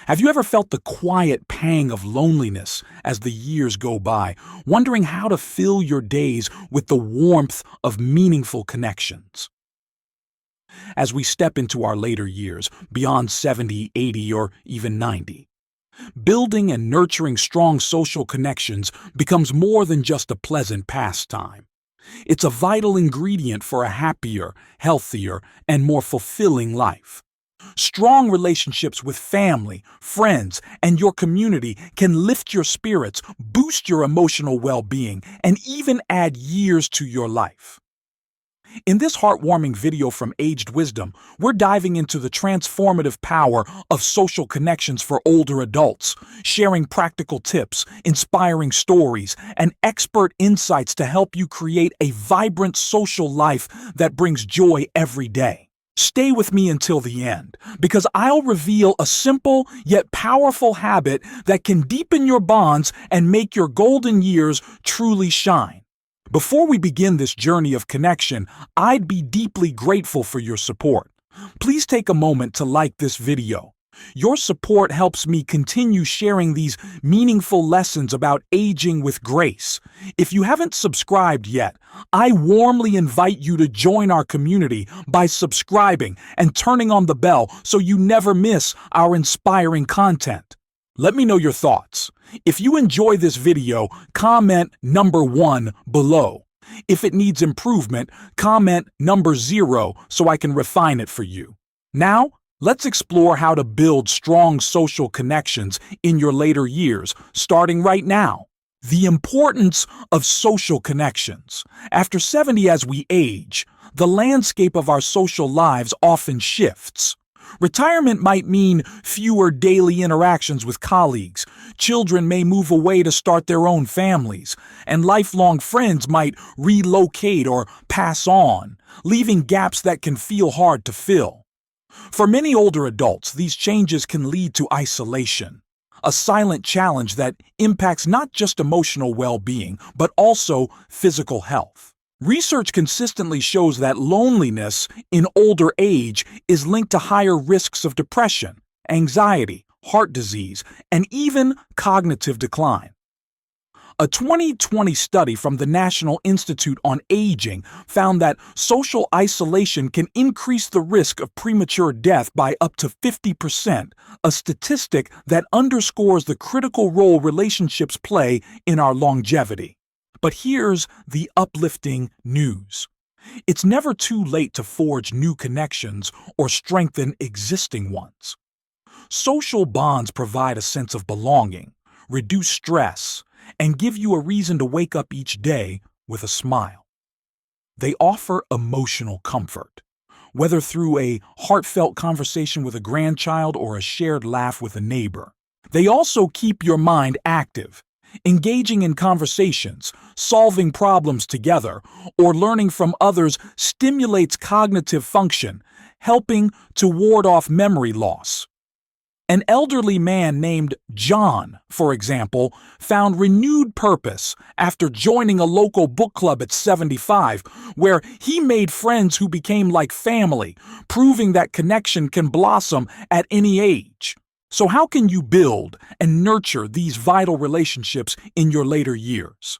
Have you ever felt the quiet pang of loneliness as the years go by, wondering how to fill your days with the warmth of meaningful connections? As we step into our later years, beyond 70, 80, or even 90, building and nurturing strong social connections becomes more than just a pleasant pastime. It's a vital ingredient for a happier, healthier, and more fulfilling life. Strong relationships with family, friends, and your community can lift your spirits, boost your emotional well-being, and even add years to your life. In this heartwarming video from Aged Wisdom, we're diving into the transformative power of social connections for older adults, sharing practical tips, inspiring stories, and expert insights to help you create a vibrant social life that brings joy every day. Stay with me until the end, because I'll reveal a simple yet powerful habit that can deepen your bonds and make your golden years truly shine. Before we begin this journey of connection, I'd be deeply grateful for your support. Please take a moment to like this video. Your support helps me continue sharing these meaningful lessons about aging with grace. If you haven't subscribed yet, I warmly invite you to join our community by subscribing and turning on the bell so you never miss our inspiring content. Let me know your thoughts. If you enjoy this video, comment number 1 below. If it needs improvement, comment number 0 so I can refine it for you. Now, let's explore how to build strong social connections in your later years, starting right now. The importance of social connections. After 70 as we age, the landscape of our social lives often shifts. Retirement might mean fewer daily interactions with colleagues, children may move away to start their own families, and lifelong friends might relocate or pass on, leaving gaps that can feel hard to fill. For many older adults, these changes can lead to isolation, a silent challenge that impacts not just emotional well-being, but also physical health. Research consistently shows that loneliness in older age is linked to higher risks of depression, anxiety, heart disease, and even cognitive decline. A 2020 study from the National Institute on Aging found that social isolation can increase the risk of premature death by up to 50%, a statistic that underscores the critical role relationships play in our longevity. But here's the uplifting news. It's never too late to forge new connections or strengthen existing ones. Social bonds provide a sense of belonging, reduce stress, and give you a reason to wake up each day with a smile. They offer emotional comfort, whether through a heartfelt conversation with a grandchild or a shared laugh with a neighbor. They also keep your mind active. Engaging in conversations, solving problems together, or learning from others stimulates cognitive function, helping to ward off memory loss. An elderly man named John, for example, found renewed purpose after joining a local book club at 75, where he made friends who became like family, proving that connection can blossom at any age. So how can you build and nurture these vital relationships in your later years?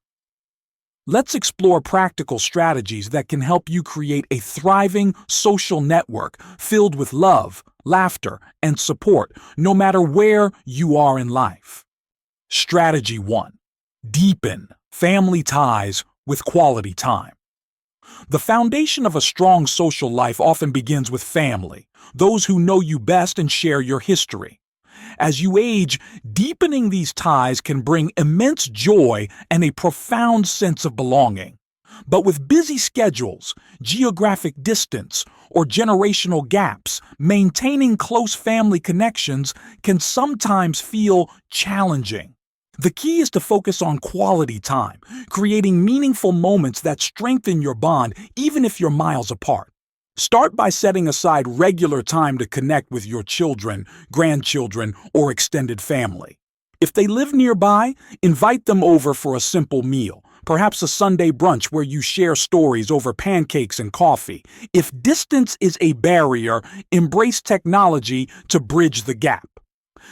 Let's explore practical strategies that can help you create a thriving social network filled with love, laughter, and support, no matter where you are in life. Strategy 1. Deepen family ties with quality time. The foundation of a strong social life often begins with family, those who know you best and share your history. As you age, deepening these ties can bring immense joy and a profound sense of belonging. But with busy schedules, geographic distance, or generational gaps, maintaining close family connections can sometimes feel challenging. The key is to focus on quality time, creating meaningful moments that strengthen your bond even if you're miles apart. Start by setting aside regular time to connect with your children, grandchildren, or extended family. If they live nearby, invite them over for a simple meal, perhaps a Sunday brunch where you share stories over pancakes and coffee. If distance is a barrier, embrace technology to bridge the gap.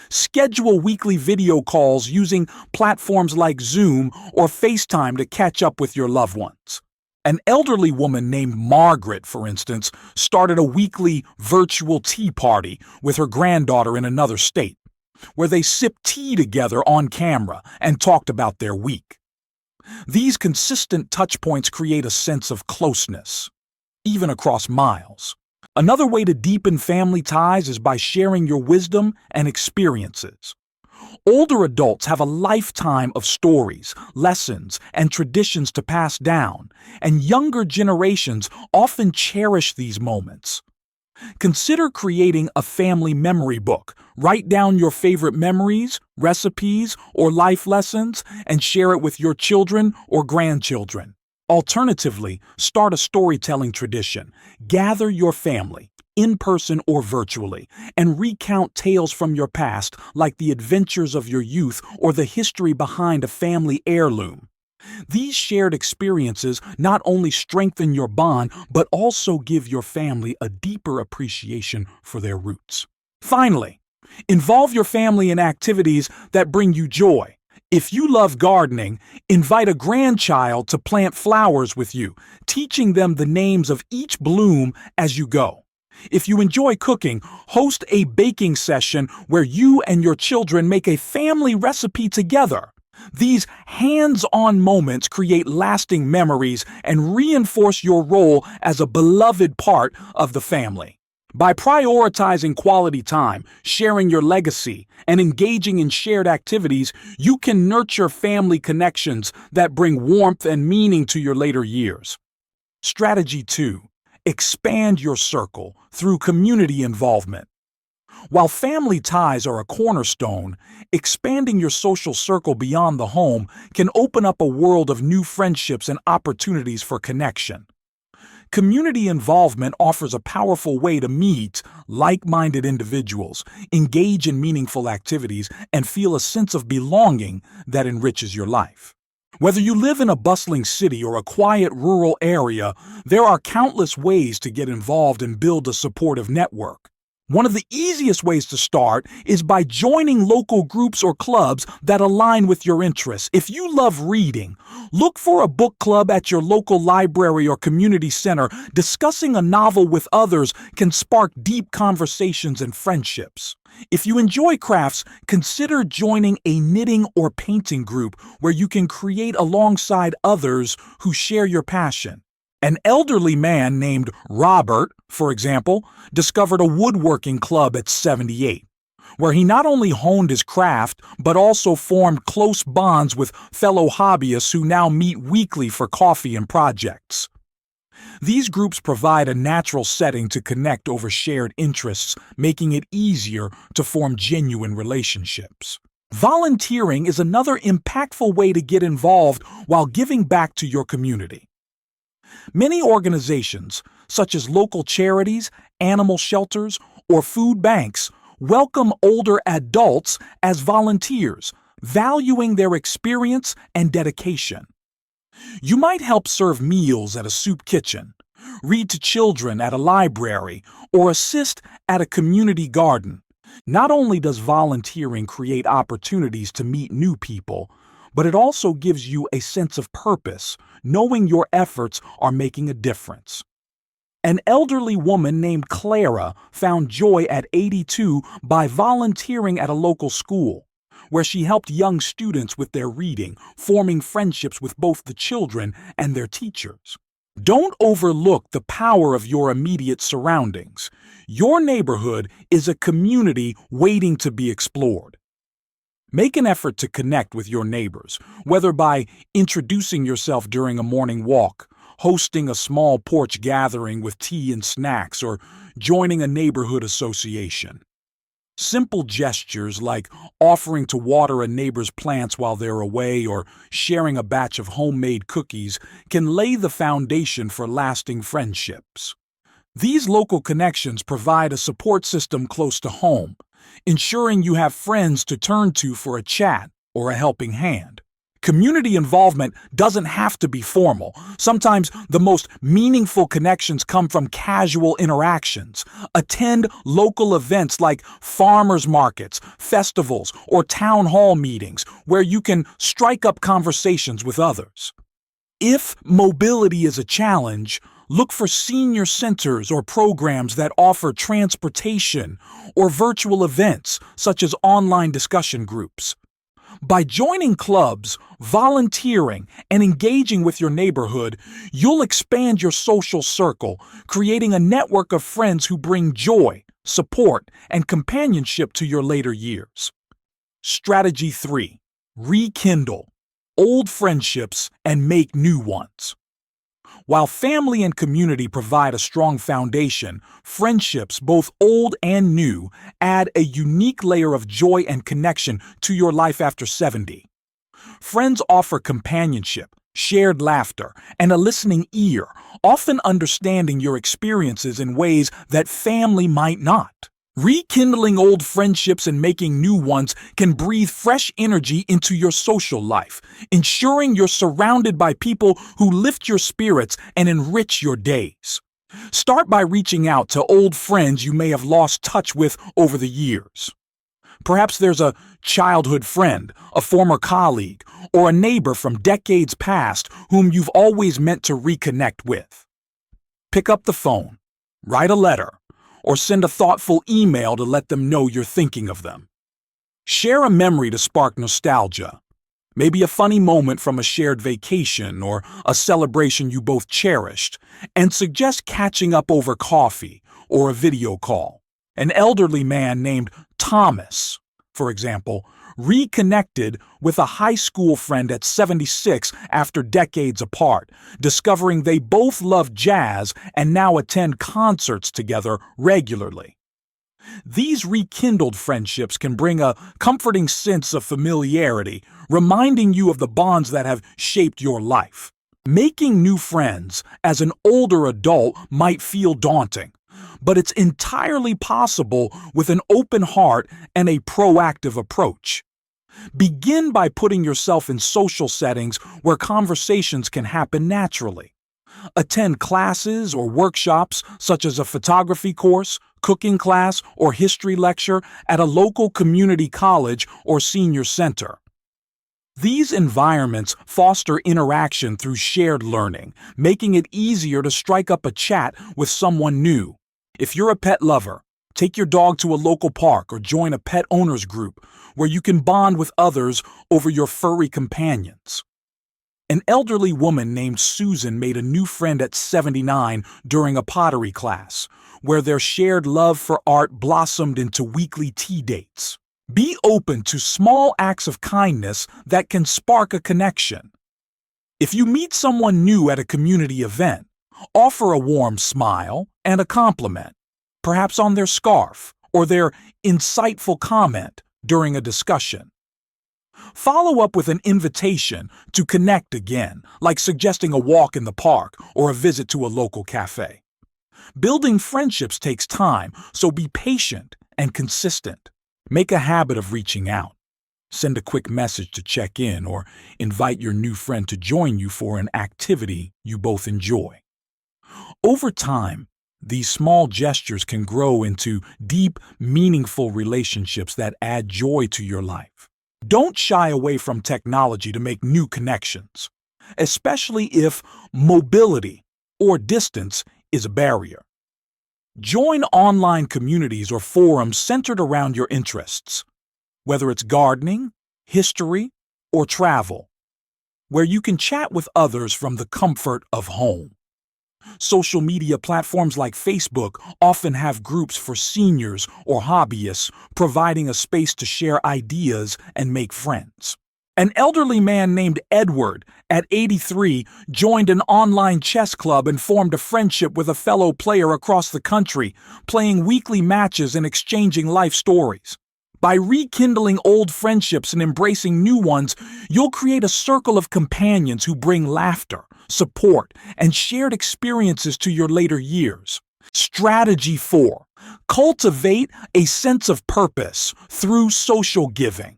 Schedule weekly video calls using platforms like Zoom or FaceTime to catch up with your loved ones. An elderly woman named Margaret, for instance, started a weekly virtual tea party with her granddaughter in another state, where they sipped tea together on camera and talked about their week. These consistent touchpoints create a sense of closeness, even across miles. Another way to deepen family ties is by sharing your wisdom and experiences. Older adults have a lifetime of stories, lessons, and traditions to pass down, and younger generations often cherish these moments. Consider creating a family memory book. Write down your favorite memories, recipes, or life lessons and share it with your children or grandchildren. Alternatively, start a storytelling tradition. Gather your family, in person or virtually, and recount tales from your past, like the adventures of your youth or the history behind a family heirloom. These shared experiences not only strengthen your bond, but also give your family a deeper appreciation for their roots. Finally, involve your family in activities that bring you joy. If you love gardening, invite a grandchild to plant flowers with you, teaching them the names of each bloom as you go. If you enjoy cooking, host a baking session where you and your children make a family recipe together. These hands-on moments create lasting memories and reinforce your role as a beloved part of the family. By prioritizing quality time, sharing your legacy, and engaging in shared activities, you can nurture family connections that bring warmth and meaning to your later years. Strategy 2. Expand your circle through community involvement. While family ties are a cornerstone, expanding your social circle beyond the home can open up a world of new friendships and opportunities for connection. Community involvement offers a powerful way to meet like-minded individuals, engage in meaningful activities, and feel a sense of belonging that enriches your life. Whether you live in a bustling city or a quiet rural area, there are countless ways to get involved and build a supportive network. One of the easiest ways to start is by joining local groups or clubs that align with your interests. If you love reading, look for a book club at your local library or community center. Discussing a novel with others can spark deep conversations and friendships. If you enjoy crafts, consider joining a knitting or painting group where you can create alongside others who share your passion. An elderly man named Robert, for example, discovered a woodworking club at 78, where he not only honed his craft, but also formed close bonds with fellow hobbyists who now meet weekly for coffee and projects. These groups provide a natural setting to connect over shared interests, making it easier to form genuine relationships. Volunteering is another impactful way to get involved while giving back to your community. Many organizations, such as local charities, animal shelters, or food banks, welcome older adults as volunteers, valuing their experience and dedication. You might help serve meals at a soup kitchen, read to children at a library, or assist at a community garden. Not only does volunteering create opportunities to meet new people, but it also gives you a sense of purpose, knowing your efforts are making a difference. An elderly woman named Clara found joy at 82 by volunteering at a local school, where she helped young students with their reading, forming friendships with both the children and their teachers. Don't overlook the power of your immediate surroundings. Your neighborhood is a community waiting to be explored. Make an effort to connect with your neighbors, whether by introducing yourself during a morning walk, hosting a small porch gathering with tea and snacks, or joining a neighborhood association. Simple gestures like offering to water a neighbor's plants while they're away or sharing a batch of homemade cookies can lay the foundation for lasting friendships. These local connections provide a support system close to home, ensuring you have friends to turn to for a chat or a helping hand. Community involvement doesn't have to be formal. Sometimes the most meaningful connections come from casual interactions. Attend local events like farmers markets, festivals, or town hall meetings where you can strike up conversations with others. If mobility is a challenge, look for senior centers or programs that offer transportation or virtual events such as online discussion groups. By joining clubs, volunteering, and engaging with your neighborhood, you'll expand your social circle, creating a network of friends who bring joy, support, and companionship to your later years. Strategy 3. Rekindle old friendships and make new ones. While family and community provide a strong foundation, friendships, both old and new, add a unique layer of joy and connection to your life after 70. Friends offer companionship, shared laughter, and a listening ear, often understanding your experiences in ways that family might not. Rekindling old friendships and making new ones can breathe fresh energy into your social life, ensuring you're surrounded by people who lift your spirits and enrich your days. Start by reaching out to old friends you may have lost touch with over the years. Perhaps there's a childhood friend, a former colleague, or a neighbor from decades past whom you've always meant to reconnect with. Pick up the phone, write a letter, or send a thoughtful email to let them know you're thinking of them. Share a memory to spark nostalgia. Maybe a funny moment from a shared vacation or a celebration you both cherished, and suggest catching up over coffee or a video call. An elderly man named Thomas, for example, reconnected with a high school friend at 76 after decades apart, discovering they both love jazz and now attend concerts together regularly. These rekindled friendships can bring a comforting sense of familiarity, reminding you of the bonds that have shaped your life. Making new friends as an older adult might feel daunting, but it's entirely possible with an open heart and a proactive approach. Begin by putting yourself in social settings where conversations can happen naturally. Attend classes or workshops such as a photography course, cooking class, or history lecture at a local community college or senior center. These environments foster interaction through shared learning, making it easier to strike up a chat with someone new. If you're a pet lover, take your dog to a local park or join a pet owners group where you can bond with others over your furry companions. An elderly woman named Susan made a new friend at 79 during a pottery class, where their shared love for art blossomed into weekly tea dates. Be open to small acts of kindness that can spark a connection. If you meet someone new at a community event, offer a warm smile and a compliment, perhaps on their scarf or their insightful comment during a discussion. Follow up with an invitation to connect again, like suggesting a walk in the park or a visit to a local cafe. Building friendships takes time, so be patient and consistent. Make a habit of reaching out. Send a quick message to check in or invite your new friend to join you for an activity you both enjoy. Over time, these small gestures can grow into deep, meaningful relationships that add joy to your life. Don't shy away from technology to make new connections, especially if mobility or distance is a barrier. Join online communities or forums centered around your interests, whether it's gardening, history, or travel, where you can chat with others from the comfort of home. Social media platforms like Facebook often have groups for seniors or hobbyists, providing a space to share ideas and make friends. An elderly man named Edward, at 83, joined an online chess club and formed a friendship with a fellow player across the country, playing weekly matches and exchanging life stories. By rekindling old friendships and embracing new ones, you'll create a circle of companions who bring laughter, support, and shared experiences to your later years. Strategy 4. Cultivate a sense of purpose through social giving.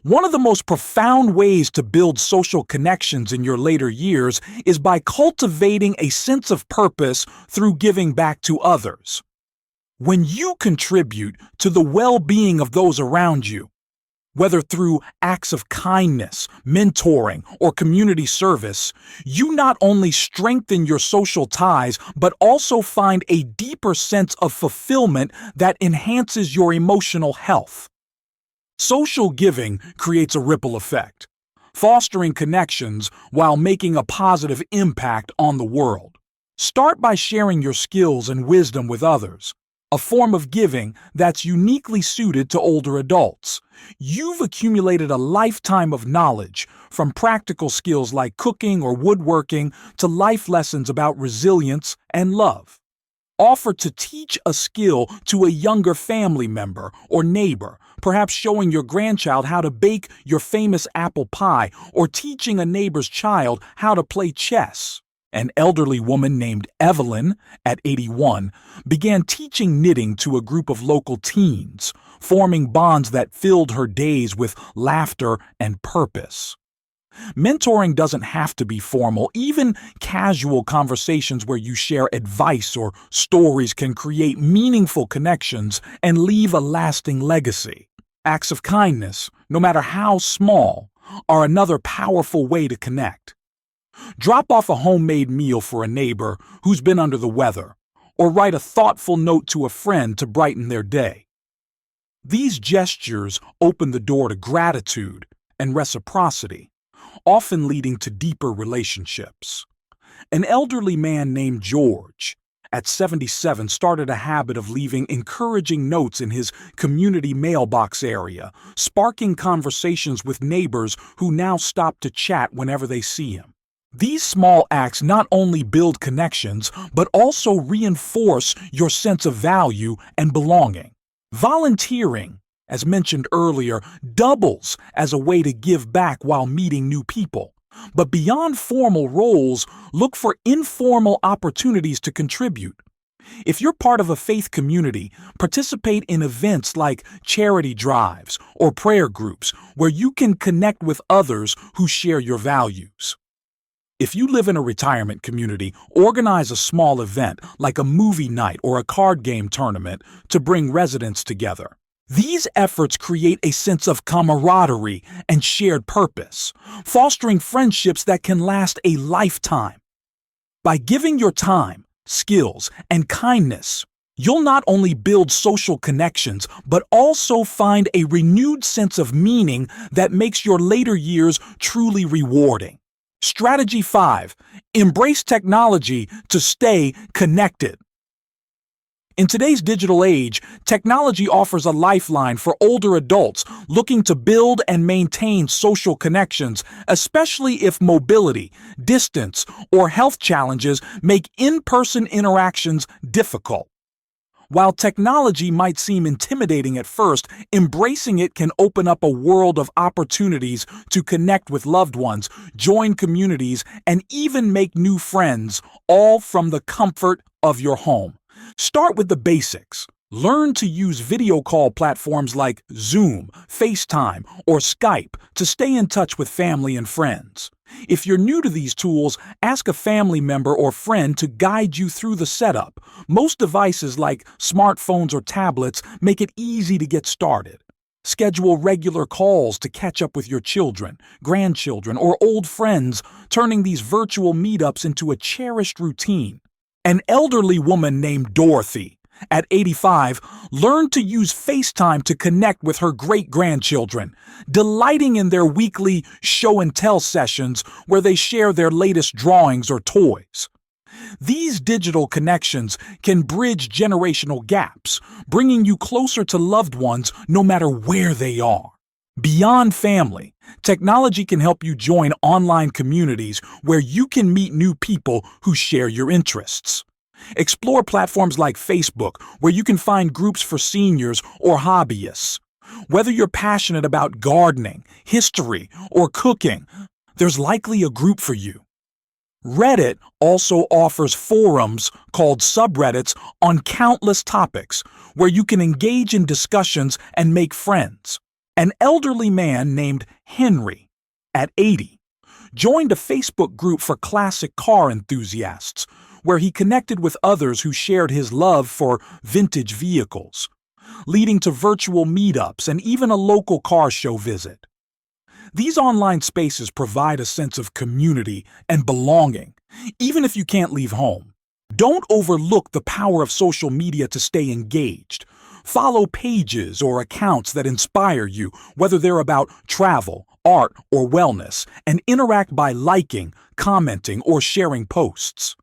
One of the most profound ways to build social connections in your later years is by cultivating a sense of purpose through giving back to others. When you contribute to the well-being of those around you, whether through acts of kindness, mentoring, or community service, you not only strengthen your social ties, but also find a deeper sense of fulfillment that enhances your emotional health. Social giving creates a ripple effect, fostering connections while making a positive impact on the world. Start by sharing your skills and wisdom with others, a form of giving that's uniquely suited to older adults. You've accumulated a lifetime of knowledge, from practical skills like cooking or woodworking to life lessons about resilience and love. Offer to teach a skill to a younger family member or neighbor, perhaps showing your grandchild how to bake your famous apple pie or teaching a neighbor's child how to play chess. An elderly woman named Evelyn, at 81, began teaching knitting to a group of local teens, forming bonds that filled her days with laughter and purpose. Mentoring doesn't have to be formal. Even casual conversations where you share advice or stories can create meaningful connections and leave a lasting legacy. Acts of kindness, no matter how small, are another powerful way to connect. Drop off a homemade meal for a neighbor who's been under the weather, or write a thoughtful note to a friend to brighten their day. These gestures open the door to gratitude and reciprocity, often leading to deeper relationships. An elderly man named George, at 77, started a habit of leaving encouraging notes in his community mailbox area, sparking conversations with neighbors who now stop to chat whenever they see him. These small acts not only build connections, but also reinforce your sense of value and belonging. Volunteering, as mentioned earlier, doubles as a way to give back while meeting new people. But beyond formal roles, look for informal opportunities to contribute. If you're part of a faith community, participate in events like charity drives or prayer groups where you can connect with others who share your values. If you live in a retirement community, organize a small event like a movie night or a card game tournament to bring residents together. These efforts create a sense of camaraderie and shared purpose, fostering friendships that can last a lifetime. By giving your time, skills, and kindness, you'll not only build social connections, but also find a renewed sense of meaning that makes your later years truly rewarding. Strategy 5. Embrace technology to stay connected. In today's digital age, technology offers a lifeline for older adults looking to build and maintain social connections, especially if mobility, distance, or health challenges make in-person interactions difficult. While technology might seem intimidating at first, embracing it can open up a world of opportunities to connect with loved ones, join communities, and even make new friends, all from the comfort of your home. Start with the basics. Learn to use video call platforms like Zoom, FaceTime, or Skype to stay in touch with family and friends. If you're new to these tools, ask a family member or friend to guide you through the setup. Most devices like smartphones or tablets make it easy to get started. Schedule regular calls to catch up with your children, grandchildren, or old friends, turning these virtual meetups into a cherished routine. An elderly woman named Dorothy, at 85, learned to use FaceTime to connect with her great-grandchildren, delighting in their weekly show-and-tell sessions where they share their latest drawings or toys. These digital connections can bridge generational gaps, bringing you closer to loved ones no matter where they are. Beyond family, technology can help you join online communities where you can meet new people who share your interests. Explore platforms like Facebook, where you can find groups for seniors or hobbyists. Whether you're passionate about gardening, history, or cooking, there's likely a group for you. Reddit also offers forums called subreddits on countless topics, where you can engage in discussions and make friends. An elderly man named Henry, at 80, joined a Facebook group for classic car enthusiasts, where he connected with others who shared his love for vintage vehicles, leading to virtual meetups and even a local car show visit. These online spaces provide a sense of community and belonging, even if you can't leave home. Don't overlook the power of social media to stay engaged. Follow pages or accounts that inspire you, whether they're about travel, art, or wellness, and interact by liking, commenting, or sharing posts.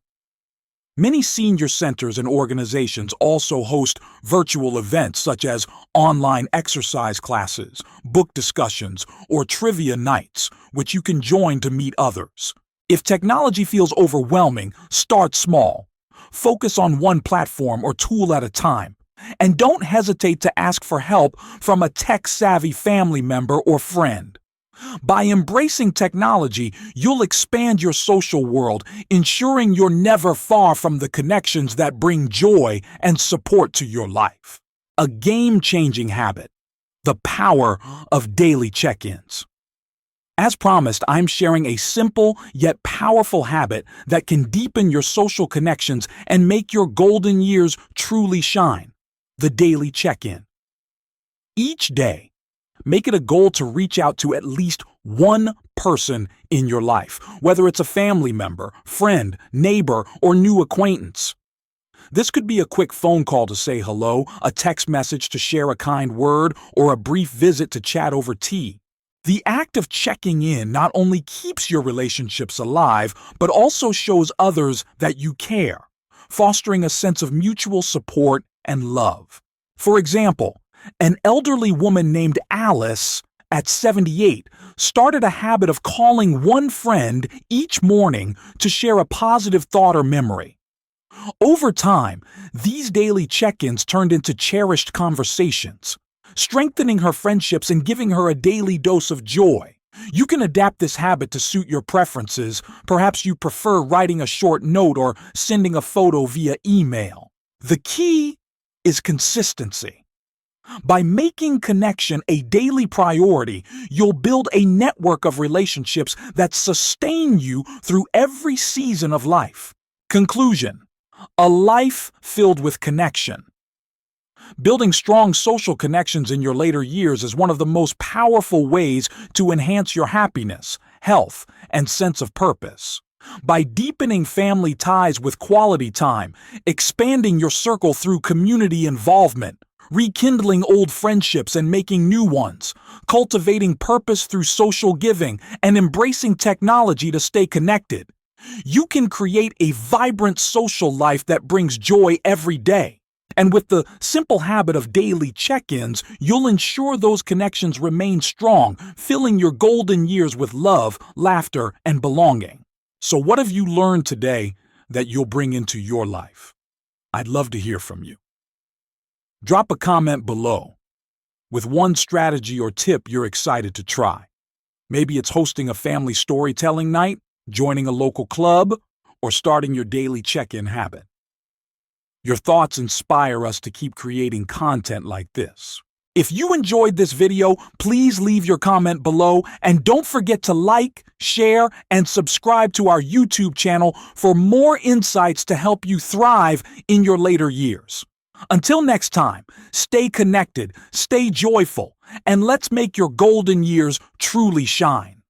Many senior centers and organizations also host virtual events such as online exercise classes, book discussions, or trivia nights, which you can join to meet others. If technology feels overwhelming, start small. Focus on one platform or tool at a time. And don't hesitate to ask for help from a tech-savvy family member or friend. By embracing technology, you'll expand your social world, ensuring you're never far from the connections that bring joy and support to your life. A game-changing habit: the power of daily check-ins. As promised, I'm sharing a simple yet powerful habit that can deepen your social connections and make your golden years truly shine: the daily check-in. Each day, make it a goal to reach out to at least one person in your life, whether it's a family member, friend, neighbor, or new acquaintance. This could be a quick phone call to say hello, a text message to share a kind word, or a brief visit to chat over tea. The act of checking in not only keeps your relationships alive, but also shows others that you care, fostering a sense of mutual support and love. For example, an elderly woman named Alice, at 78, started a habit of calling one friend each morning to share a positive thought or memory. Over time, these daily check-ins turned into cherished conversations, strengthening her friendships and giving her a daily dose of joy. You can adapt this habit to suit your preferences. Perhaps you prefer writing a short note or sending a photo via email. The key is consistency. By making connection a daily priority, you'll build a network of relationships that sustain you through every season of life. Conclusion: a life filled with connection. Building strong social connections in your later years is one of the most powerful ways to enhance your happiness, health, and sense of purpose. By deepening family ties with quality time, expanding your circle through community involvement, rekindling old friendships and making new ones, cultivating purpose through social giving, and embracing technology to stay connected, you can create a vibrant social life that brings joy every day. And with the simple habit of daily check-ins, you'll ensure those connections remain strong, filling your golden years with love, laughter, and belonging. So what have you learned today that you'll bring into your life? I'd love to hear from you. Drop a comment below with one strategy or tip you're excited to try. Maybe it's hosting a family storytelling night, joining a local club, or starting your daily check-in habit. Your thoughts inspire us to keep creating content like this. If you enjoyed this video, please leave your comment below, and don't forget to like, share, and subscribe to our YouTube channel for more insights to help you thrive in your later years. Until next time, stay connected, stay joyful, and let's make your golden years truly shine.